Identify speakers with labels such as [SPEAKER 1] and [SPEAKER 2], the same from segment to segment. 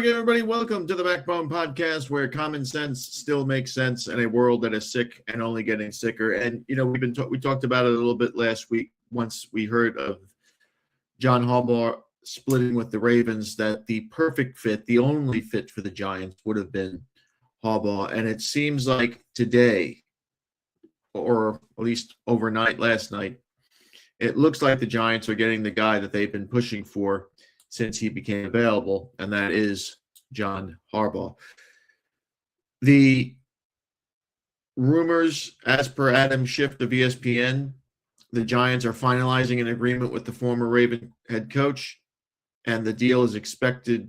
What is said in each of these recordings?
[SPEAKER 1] again, everybody. Welcome to the Backbone Podcast, where common sense still makes sense in a world that is sick and only getting sicker. And we talked about it a little bit last week. Once we heard of John Harbaugh splitting with the Ravens, that the perfect fit, the only fit for the Giants, would have been Harbaugh. And it seems like today, or at least overnight, last night, it looks like the Giants are getting the guy that they've been pushing for since he became available, and that is John Harbaugh. The rumors, as per Adam Schiff of ESPN, the Giants are finalizing an agreement with the former Raven head coach, and the deal is expected,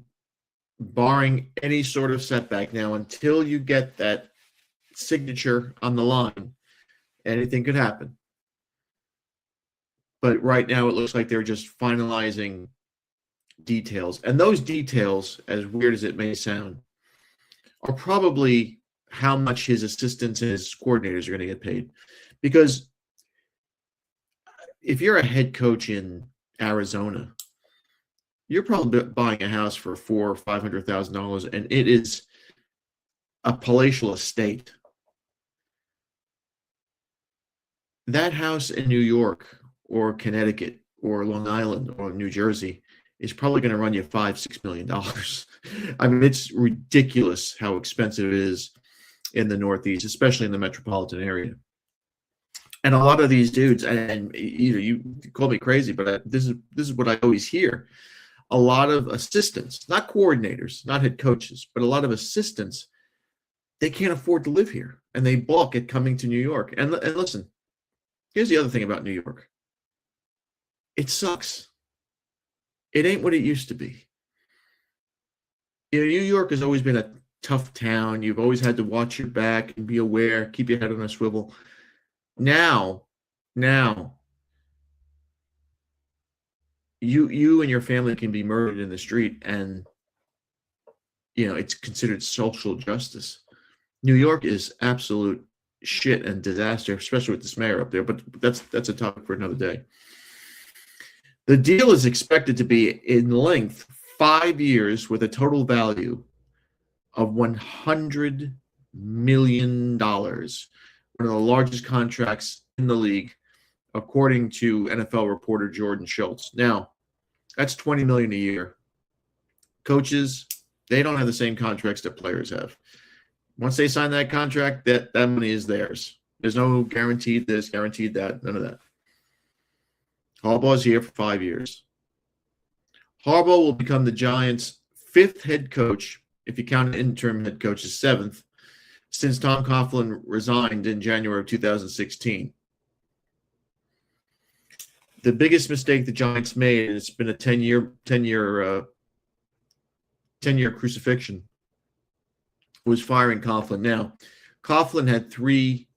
[SPEAKER 1] barring any sort of setback. Now, until you get that signature on the line, anything could happen. But right now, it looks like they're just finalizing details. And those details, as weird as it may sound, are probably how much his assistants and his coordinators are going to get paid. Because if you're a head coach in Arizona, you're probably buying a house for $400,000 or $500,000, and it is a palatial estate. That house in New York or Connecticut or Long Island or New Jersey is probably going to run you $5-6 million. I mean, it's ridiculous how expensive it is in the Northeast, especially in the metropolitan area. And a lot of these dudes, and you call me crazy, but this is what I always hear. A lot of assistants, not coordinators, not head coaches, but a lot of assistants, they can't afford to live here, and they balk at coming to New York. And listen, here's the other thing about New York. It sucks. It ain't what it used to be. New York has always been a tough town. You've always had to watch your back and be aware, keep your head on a swivel. Now, you and your family can be murdered in the street, and it's considered social justice. New York is absolute shit and disaster, especially with this mayor up there. But that's a topic for another day. The deal is expected to be in length 5 years with a total value of $100 million, one of the largest contracts in the league, according to NFL reporter Jordan Schultz. Now, that's $20 million a year. Coaches, they don't have the same contracts that players have. Once they sign that contract, that money is theirs. There's no guaranteed this, guaranteed that, none of that. Harbaugh's here for 5 years. Harbaugh will become the Giants' 5th head coach, if you count an interim head coach as 7th, since Tom Coughlin resigned in January of 2016. The biggest mistake the Giants made, and it's been a 10-year crucifixion, was firing Coughlin. Now, Coughlin had 3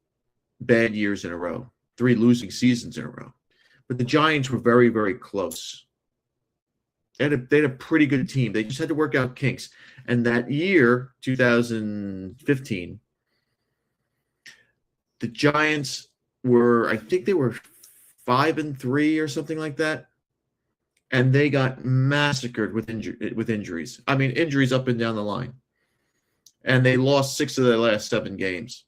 [SPEAKER 1] bad years in a row, 3 losing seasons in a row. But the Giants were very, very close. They had a pretty good team. They just had to work out kinks. And that year, 2015, the Giants were, I think they were 5-3 or something like that. And they got massacred with injuries. I mean, injuries up and down the line. And they lost 6 of their last 7 games.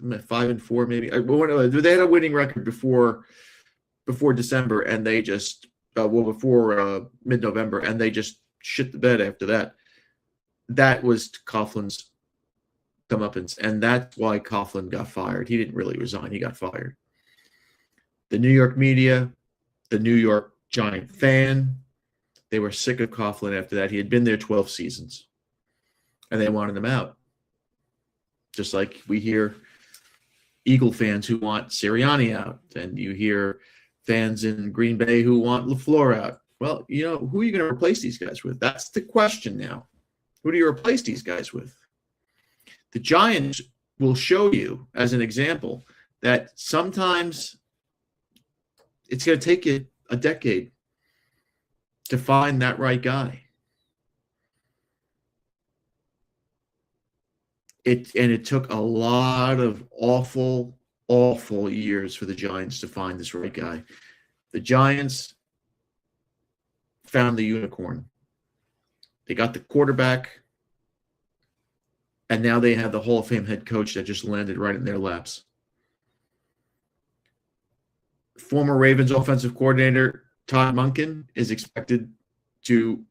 [SPEAKER 1] 5-4 maybe. They had a winning record before December, and they just before mid-November, and they just shit the bed after that. That was Coughlin's comeuppance, and that's why Coughlin got fired. He didn't really resign; he got fired. The New York media, the New York Giant fan, they were sick of Coughlin after that. He had been there 12 seasons, and they wanted him out. Just like we hear Eagle fans who want Sirianni out, and you hear fans in Green Bay who want LaFleur out. Well, who are you going to replace these guys with? That's the question now. Who do you replace these guys with? The Giants will show you, as an example, that sometimes it's going to take you a decade to find that right guy. It took a lot of awful years for the Giants to find this right guy. The Giants found the unicorn. They got the quarterback, and now they have the Hall of Fame head coach that just landed right in their laps. Former Ravens offensive coordinator Todd Monken is expected to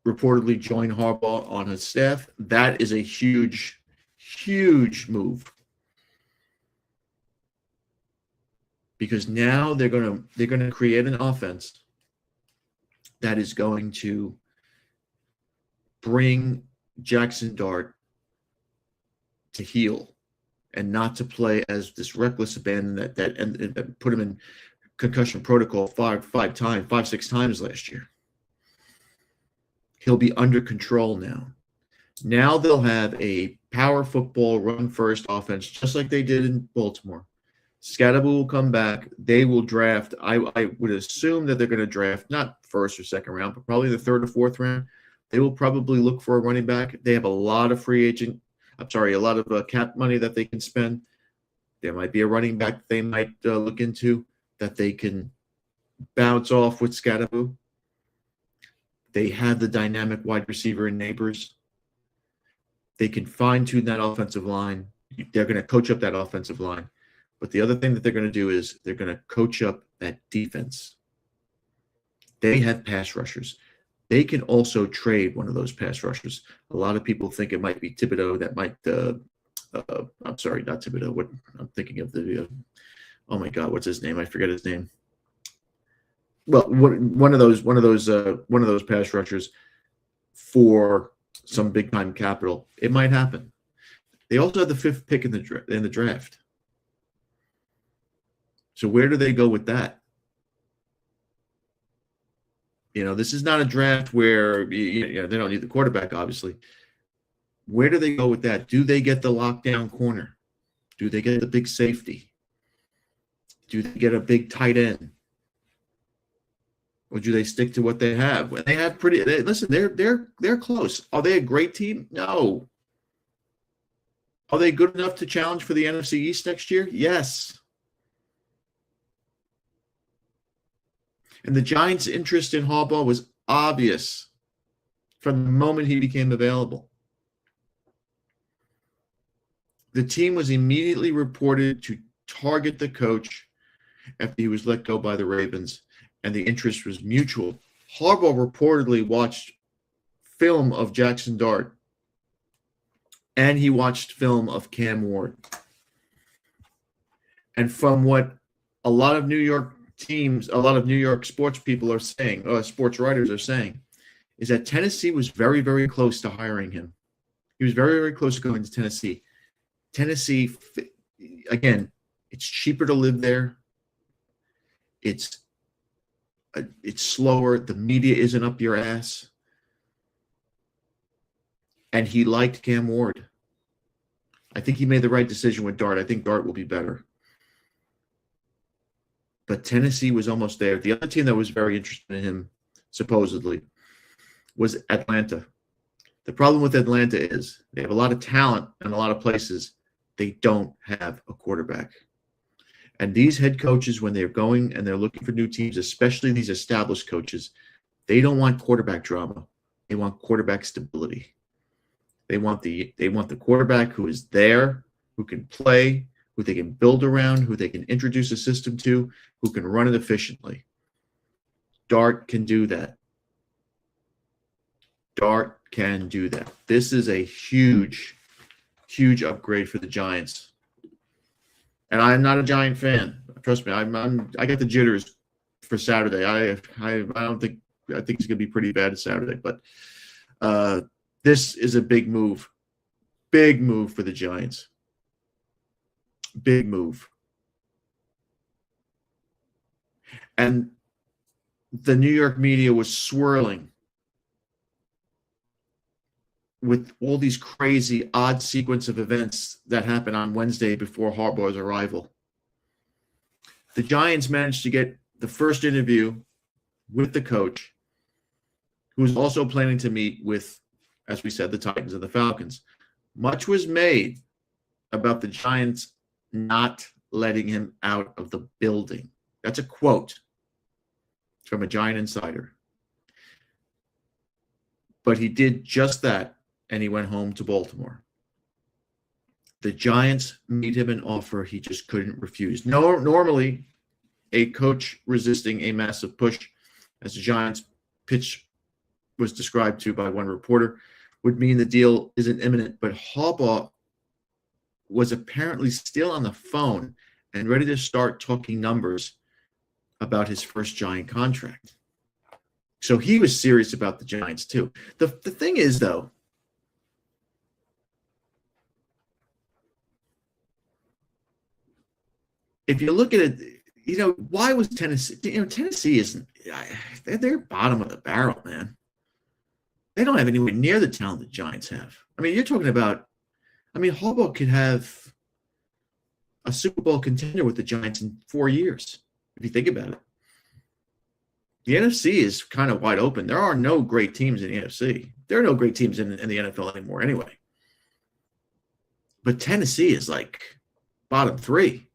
[SPEAKER 1] reportedly join Harbaugh on his staff. That is a huge, huge move, because now they're going to create an offense that is going to bring Jackson Dart to heel and not to play as this reckless abandon that put him in concussion protocol five, six times last year. He'll be under control now. Now they'll have a power football run first offense, just like they did in Baltimore. Scatterbo will come back. They will draft. I would assume that they're going to draft not first or second round, but probably the third or fourth round. They will probably look for a running back. They have a lot of a lot of cap money that they can spend. There might be a running back they might look into that they can bounce off with Scatterbo. They have the dynamic wide receiver in Neighbors. They can fine-tune that offensive line. They're going to coach up that offensive line. But the other thing that they're going to do is they're going to coach up that defense. They have pass rushers. They can also trade one of those pass rushers. A lot of people think it might be Thibodeau that might I'm sorry, not Thibodeau. What I'm thinking of oh my God, what's his name? I forget his name. Well, one of those pass rushers for some big time capital. It might happen. They also have the 5th pick in the draft. So where do they go with that? This is not a draft where they don't need the quarterback, obviously. Where do they go with that? Do they get the lockdown corner? Do they get the big safety? Do they get a big tight end? Or do they stick to what they have? They have listen, they're close. Are they a great team? No. Are they good enough to challenge for the NFC East next year? Yes. And the Giants' interest in Harbaugh was obvious from the moment he became available. The team was immediately reported to target the coach after he was let go by the Ravens, and the interest was mutual. Harbaugh reportedly watched film of Jackson Dart, and he watched film of Cam Ward. And from what a lot of New York sports people are saying, sports writers are saying, is that Tennessee was very, very close to hiring him. He was very, very close to going to Tennessee. Tennessee, again, it's cheaper to live there. It's slower. The media isn't up your ass. And he liked Cam Ward. I think he made the right decision with Dart. I think Dart will be better. But Tennessee was almost there. The other team that was very interested in him, supposedly, was Atlanta. The problem with Atlanta is they have a lot of talent in a lot of places. They don't have a quarterback. And these head coaches, when they're going and they're looking for new teams, especially these established coaches, they don't want quarterback drama. They want quarterback stability. They want the quarterback who is there, who can play, who they can build around, who they can introduce a system to, who can run it efficiently. Dart can do that. Dart can do that. This is a huge, huge upgrade for the Giants. And I'm not a Giant fan. Trust me, I get the jitters for Saturday. I think it's gonna be pretty bad Saturday, but this is a big move. Big move for the Giants. Big move. And the New York media was swirling with all these crazy, odd sequence of events that happened on Wednesday before Harbaugh's arrival. The Giants managed to get the first interview with the coach, who was also planning to meet with, as we said, the Titans and the Falcons. Much was made about the Giants not letting him out of the building. That's a quote from a Giant insider. But he did just that, and he went home to Baltimore. The Giants made him an offer he just couldn't refuse. No, normally, a coach resisting a massive push, as the Giants pitch was described to by one reporter, would mean the deal isn't imminent. But Harbaugh was apparently still on the phone and ready to start talking numbers about his first Giant contract. So he was serious about the Giants too. The thing is, though, if you look at it, why was Tennessee? Tennessee isn't. They're bottom of the barrel, man. They don't have anywhere near the talent the Giants have. I mean, you're talking about. I mean, Harbaugh could have a Super Bowl contender with the Giants in 4 years, if you think about it. The NFC is kind of wide open. There are no great teams in the NFC. There are no great teams in the NFL anymore anyway. But Tennessee is like bottom 3.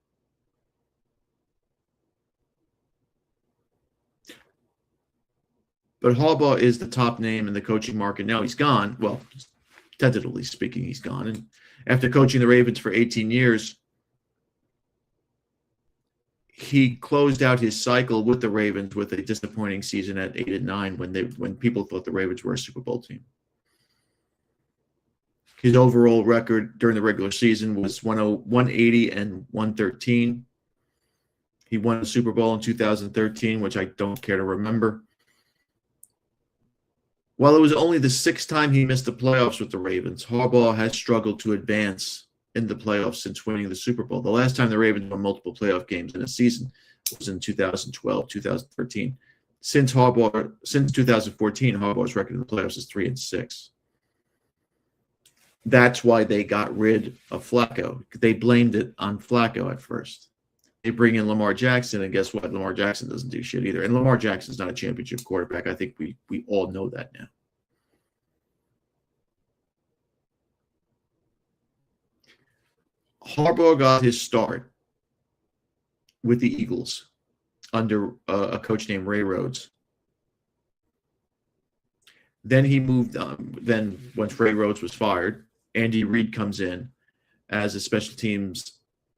[SPEAKER 1] But Harbaugh is the top name in the coaching market. Now he's gone. Well, tentatively speaking, he's gone. And after coaching the Ravens for 18 years, he closed out his cycle with the Ravens with a disappointing season at 8-9 when people thought the Ravens were a Super Bowl team. His overall record during the regular season was 180 and 113. He won the Super Bowl in 2013, which I don't care to remember. While it was only the 6th time he missed the playoffs with the Ravens, Harbaugh has struggled to advance in the playoffs since winning the Super Bowl. The last time the Ravens won multiple playoff games in a season was in 2012, 2013. Since 2014, Harbaugh's record in the playoffs is 3-6. That's why they got rid of Flacco. They blamed it on Flacco at first. They bring in Lamar Jackson, and guess what? Lamar Jackson doesn't do shit either. And Lamar Jackson's not a championship quarterback. I think we all know that now. Harbaugh got his start with the Eagles under a coach named Ray Rhodes. Then he moved on. Then once Ray Rhodes was fired, Andy Reid comes in as a special teams,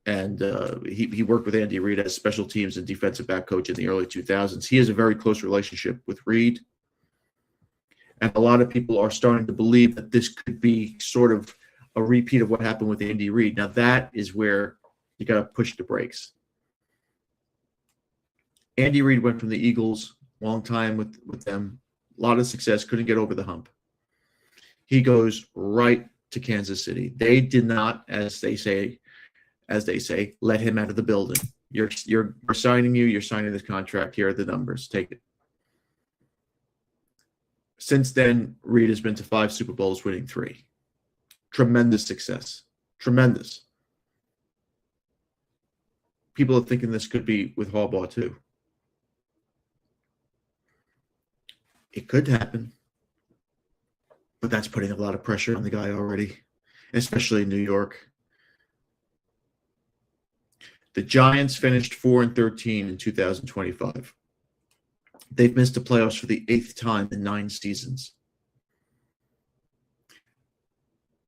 [SPEAKER 1] and he worked with Andy Reid as special teams and defensive back coach in the early 2000s. He has a very close relationship with Reid, and a lot of people are starting to believe that this could be sort of a repeat of what happened with Andy Reid. Now that is where you got to push the brakes. Andy Reid went from the Eagles, long time with them, a lot of success, couldn't get over the hump. He goes right to Kansas City. They did not, as they say, let him out of the building. We're signing you. You're signing this contract. Here are the numbers. Take it. Since then, Reid has been to 5 Super Bowls, winning 3. Tremendous success. Tremendous. People are thinking this could be with Harbaugh too. It could happen, but that's putting a lot of pressure on the guy already, especially in New York. The Giants finished 4-13 in 2025. They've missed the playoffs for the 8th time in 9 seasons.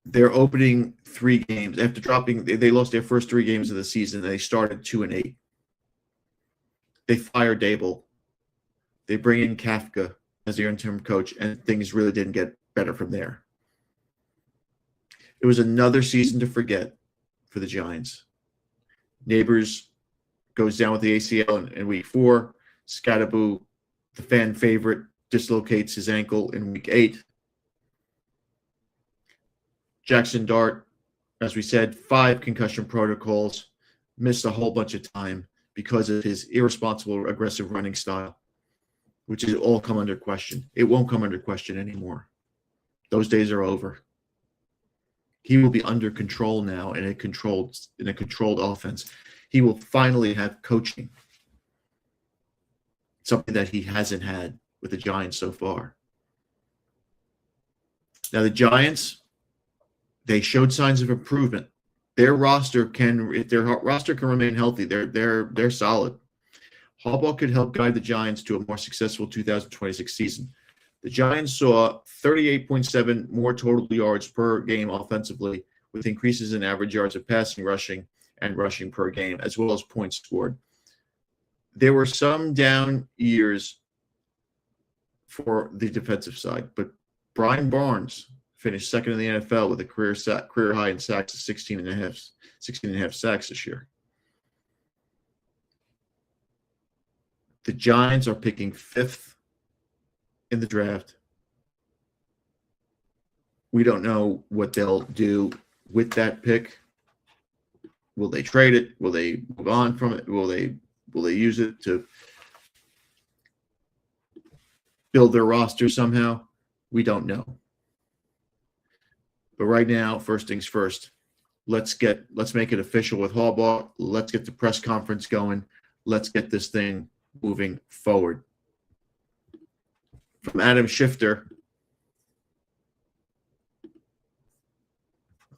[SPEAKER 1] Their opening 3 games, after dropping, they lost their first 3 games of the season. They started 2-8. They fire Dable. They bring in Kafka as their interim coach, and things really didn't get better from there. It was another season to forget for the Giants. Neighbors goes down with the ACL in week 4. Scatterboo, the fan favorite, dislocates his ankle in week 8. Jackson Dart, as we said, 5 concussion protocols, missed a whole bunch of time because of his irresponsible, aggressive running style, which is all come under question. It won't come under question anymore. Those days are over. He will be under control now in a controlled offense. He will finally have coaching, something that he hasn't had with the Giants so far. Now the Giants, they showed signs of improvement. Their roster if their roster can remain healthy, they're solid. Harbaugh could help guide the Giants to a more successful 2026 season. The Giants saw 38.7 more total yards per game offensively, with increases in average yards of passing, rushing, and rushing per game, as well as points scored. There were some down years for the defensive side, but Brian Barnes finished second in the NFL with a career high in sacks of 16 and a half sacks this year. The Giants are picking 5th in the draft. We don't know what they'll do with that pick. Will they trade it? Will they move on from it? Will they use it to build their roster somehow? We don't know. But right now, first things first, let's make it official with Harbaugh. Let's get the press conference going. Let's get this thing moving forward. From Adam Schefter,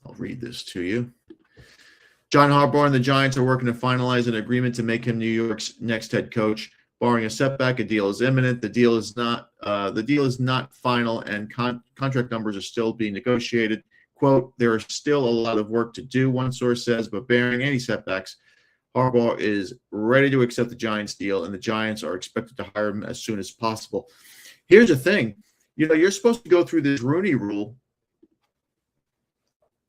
[SPEAKER 1] I'll read this to you. John Harbaugh and the Giants are working to finalize an agreement to make him New York's next head coach. Barring a setback, a deal is imminent. The deal is not final, and contract numbers are still being negotiated. Quote, there is still a lot of work to do, one source says, but bearing any setbacks, Harbaugh is ready to accept the Giants deal, and the Giants are expected to hire him as soon as possible. Here's the thing. You're supposed to go through this Rooney Rule,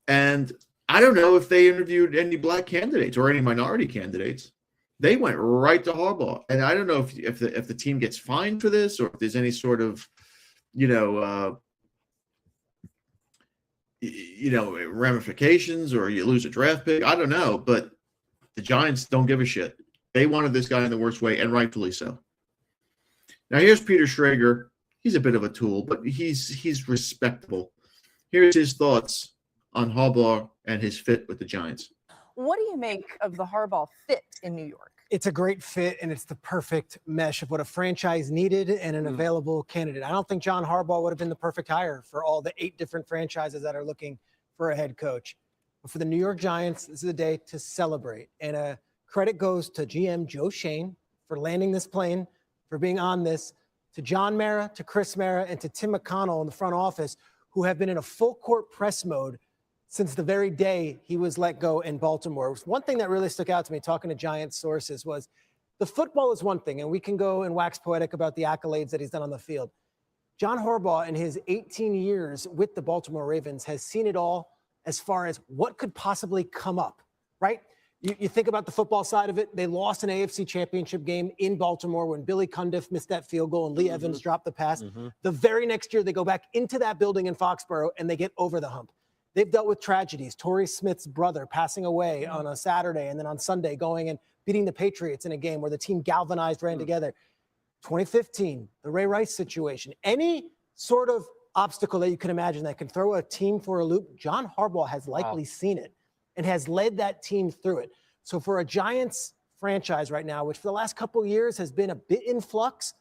[SPEAKER 1] and I don't know if they interviewed any black candidates or any minority candidates. They went right to Harbaugh, and I don't know if the team gets fined for this or if there's any sort of, ramifications or you lose a draft pick. I don't know, but the Giants don't give a shit. They wanted this guy in the worst way, and rightfully so. Now here's Peter Schrager. He's a bit of a tool, but he's respectable. Here's his thoughts on Harbaugh and his fit with the Giants.
[SPEAKER 2] What do you make of the Harbaugh fit in New York?
[SPEAKER 3] It's a great fit, and it's the perfect mesh of what a franchise needed and an available candidate. I don't think John Harbaugh would have been the perfect hire for all the 8 different franchises that are looking for a head coach. But for the New York Giants, this is a day to celebrate. And credit goes to GM Joe Shane for landing this plane, for being on this, to John Mara, to Chris Mara, and to Tim McConnell in the front office, who have been in a full court press mode since the very day he was let go in Baltimore. One thing that really stuck out to me talking to Giants sources was the football is one thing, and we can go and wax poetic about the accolades that he's done on the field. John Harbaugh, in his 18 years with the Baltimore Ravens, has seen it all as far as what could possibly come up, right? You think about the football side of it. They lost an AFC championship game in Baltimore when Billy Cundiff missed that field goal and Lee Evans dropped the pass. The very next year, they go back into that building in Foxborough and they get over the hump. They've dealt with tragedies. Torrey Smith's brother passing away on a Saturday, and then on Sunday going and beating the Patriots in a game where the team galvanized, ran together. 2015, the Ray Rice situation. Any sort of obstacle that you can imagine that can throw a team for a loop, John Harbaugh has likely seen it and has led that team through it. So for a Giants franchise right now, which for the last couple of years has been a bit in flux,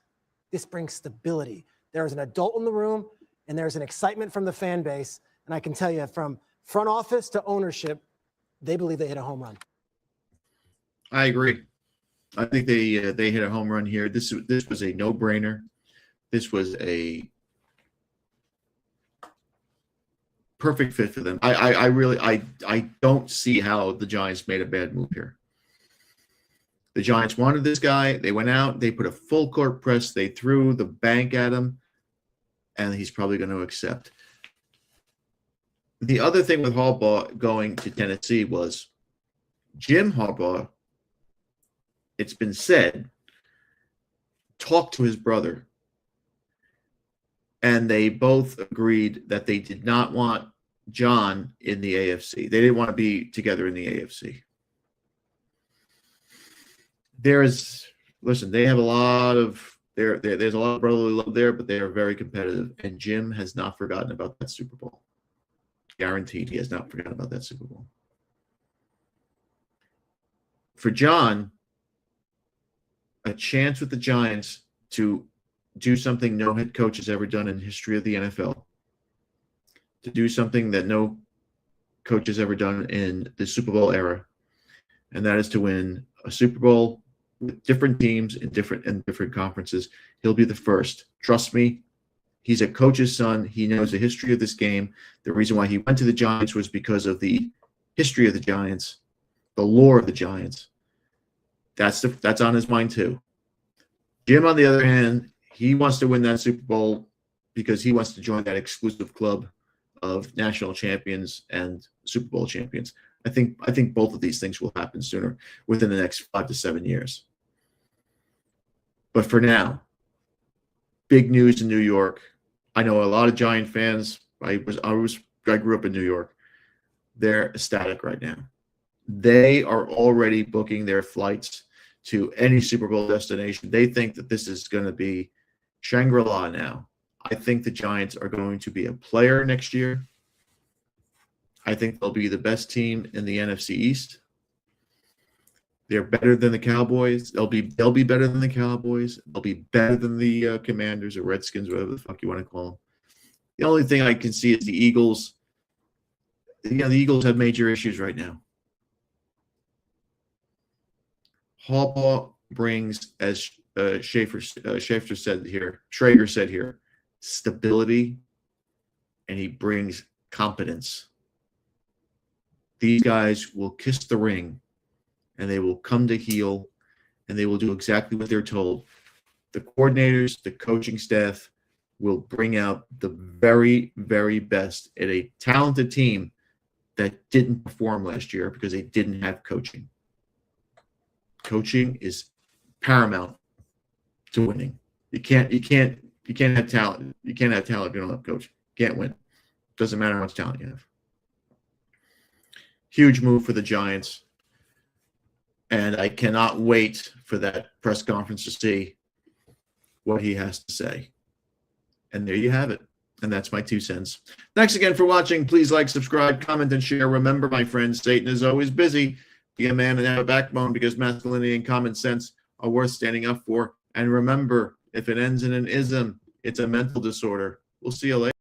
[SPEAKER 3] this brings stability. There's an adult in the room, and there's an excitement from the fan base. And I can tell you, from front office to ownership, they believe they hit a home run.
[SPEAKER 1] I agree. I think they hit a home run here. This was a no-brainer. This was a perfect fit for them. I don't see how the Giants made a bad move here. The Giants wanted this guy. They went out. They put a full court press. They threw the bank at him, and he's probably going to accept. The other thing with Harbaugh going to Tennessee was Jim Harbaugh, it's been said, talked to his brother, and they both agreed that they did not want John in the AFC. They didn't want to be together in the AFC. They have a lot of there's a lot of brotherly love there, but they are very competitive, and Jim has not forgotten about that Super Bowl. Guaranteed he has not forgotten about that Super Bowl. For John, a chance with the Giants to do something no head coach has ever done in the history of the NFL, to do something that no coach has ever done in the Super Bowl era, and that is to win a Super Bowl with different teams in different conferences. He'll be the first. Trust me, He's a coach's son. He knows the history of this game. The reason why he went to the Giants was because of the history of the Giants, the lore of the Giants. That's on his mind too. Jim, on the other hand, he wants to win that Super Bowl because he wants to join that exclusive club of national champions and Super Bowl champions. I think both of these things will happen sooner, within the next 5 to 7 years. But for now, big news in New York. I know a lot of Giant fans. I grew up in New York. They're ecstatic right now. They are already booking their flights to any Super Bowl destination. They think that this is going to be Shangri-La now. I think the Giants are going to be a player next year. I think they'll be the best team in the NFC East. They're better than the Cowboys. They'll be better than the Cowboys. They'll be better than the Commanders or Redskins, whatever the fuck you want to call them. The only thing I can see is the Eagles. The Eagles have major issues right now. Harbaugh brings, as Schrager said here, stability, and he brings competence. These guys will kiss the ring, and they will come to heel, and they will do exactly what they're told. The coordinators, the coaching staff will bring out the very, very best at a talented team that didn't perform last year because they didn't have coaching. Coaching is paramount to winning. You can't have talent. You can't have talent if you don't have coaching. You can't win. Doesn't matter how much talent you have. Huge move for the Giants. And I cannot wait for that press conference to see what he has to say. And there you have it. And that's my 2 cents. Thanks again for watching. Please like, subscribe, comment, and share. Remember, my friends, Satan is always busy. Be a man and have a backbone, because masculinity and common sense are worth standing up for. And remember, if it ends in an ism, it's a mental disorder. We'll see you later.